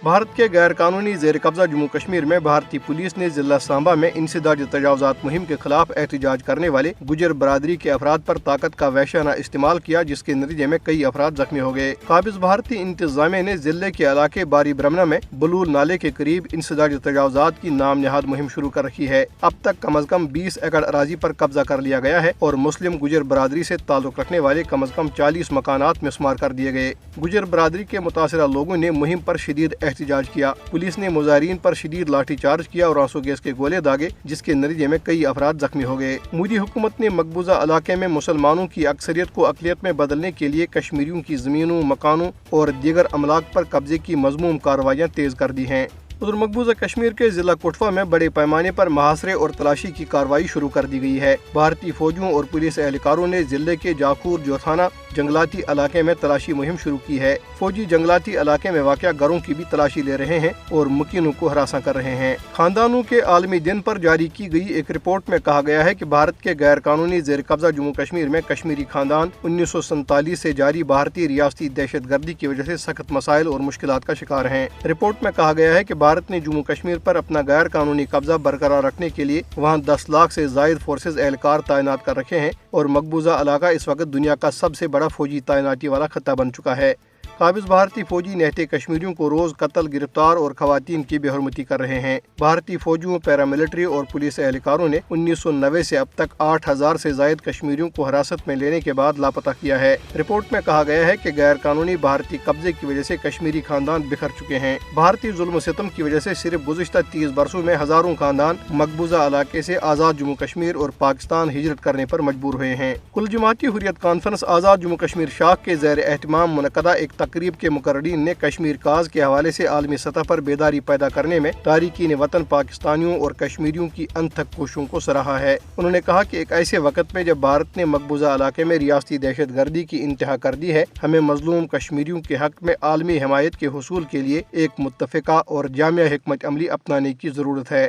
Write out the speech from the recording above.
भारत के गैर कानूनी जेर कब्जा जम्मू कश्मीर में भारतीय पुलिस ने जिला सांबा में इंसदाज तजावजात मुहिम के खिलाफ एहतजाज करने वाले गुजर बरादरी के अफराद पर ताकत का वहशाना इस्तेमाल किया, जिसके नतीजे में कई अफराद जख्मी हो गए। काबिज भारतीय इंतजामिया ने जिले के इलाके बारी ब्रह्मना में बलूल नाले के करीब इंसदाज तजावजात की नाम नहाद मुहिम शुरू कर रखी है। अब तक कम अज कम 20 एकड़ अराजी पर कब्जा कर लिया गया है और मुस्लिम गुजर बरादरी से ताल्लुक रखने वाले कम अज कम 40 मकानात मिस्मार कर दिए गए। गुजर बरादरी के मुतासिरा लोगों ने मुहिम पर शदीद एहतजाज किया। पुलिस ने मुजाहिरीन पर शदीद लाठी चार्ज किया और आंसू गैस के गोले दागे, जिसके नतीजे में कई अफराद जख्मी हो गए। मोदी हुकूमत ने मकबूजा इलाके में मुसलमानों की अक्सरियत को अक़लियत में बदलने के लिए कश्मीरियों की जमीनों, मकानों और दीगर अमलाक पर कब्जे की मज़मूम कार्रवाइयाँ तेज कर दी हैं। उधर मकबूजा कश्मीर के जिला कोटवा में बड़े पैमाने पर मुहासरे और तलाशी की कार्रवाई शुरू कर दी गई है। भारतीय फौजियों और पुलिस एहलकारों ने जिले के जाखूर जोथाना जंगलाती इलाके में तलाशी मुहिम शुरू की है। फौजी जंगलाती इलाके में वाक़या घरों की भी तलाशी ले रहे हैं और मुकीनों को हरासा कर रहे हैं। खानदानों के आलमी दिन पर जारी की गई एक रिपोर्ट में कहा गया है कि भारत के गैर कानूनी जेर कब्जा जम्मू कश्मीर में कश्मीरी खानदान 1947 से जारी भारतीय रियासती दहशत गर्दी की वजह से सख्त मसाइल और मुश्किलात का शिकार हैं। रिपोर्ट में कहा गया है कि भारत ने जम्मू कश्मीर पर अपना गैर कानूनी कब्जा बरकरार रखने के लिए वहाँ 10 लाख से जायद फोर्सेज एहलकार तैनात कर रखे हैं और मकबूजा इलाका इस वक्त दुनिया का सबसे बड़ा फौजी तैनाती वाला खत्ता बन चुका है। काबिज भारतीय फौजी निहत्ते कश्मीरियों को रोज कत्ल, गिरफ्तार और खवातीन की बेहरमती कर रहे हैं। भारतीय फौजियों, पैरामिलिट्री और पुलिस एहलकारों ने 1990 से अब तक 8000 से जायद कश्मीरियों को हिरासत में लेने के बाद लापता किया है। रिपोर्ट में कहा गया है कि गैर कानूनी भारतीय कब्जे की वजह से कश्मीरी खानदान बिखर चुके हैं। भारतीय जुल्म सितम की वजह से सिर्फ गुज़िश्ता 30 बरसों में हजारों खानदान मकबूजा इलाके से आज़ाद जम्मू कश्मीर और पाकिस्तान हिजरत करने पर मजबूर हुए हैं। कुल जमाती हुर्रियत कॉन्फ्रेंस आज़ाद जम्मू कश्मीर शाख के ज़ेर एहतमाम मुनक़दा एक तकरीब के मुकर्रीन ने कश्मीर काज के हवाले से आलमी सतह पर बेदारी पैदा करने में तारिकीन वतन पाकिस्तानियों और कश्मीरियों की अनथक कोशिशों को सराहा है। उन्होंने कहा कि एक ऐसे वक्त में जब भारत ने मकबूजा इलाके में रियासती दहशत गर्दी की इंतहा कर दी है, हमें मजलूम कश्मीरियों के हक में आलमी हिमायत के हुसूल के लिए एक मुत्तफ़िका और जामिया हिकमत अमली अपनाने की ज़रूरत है।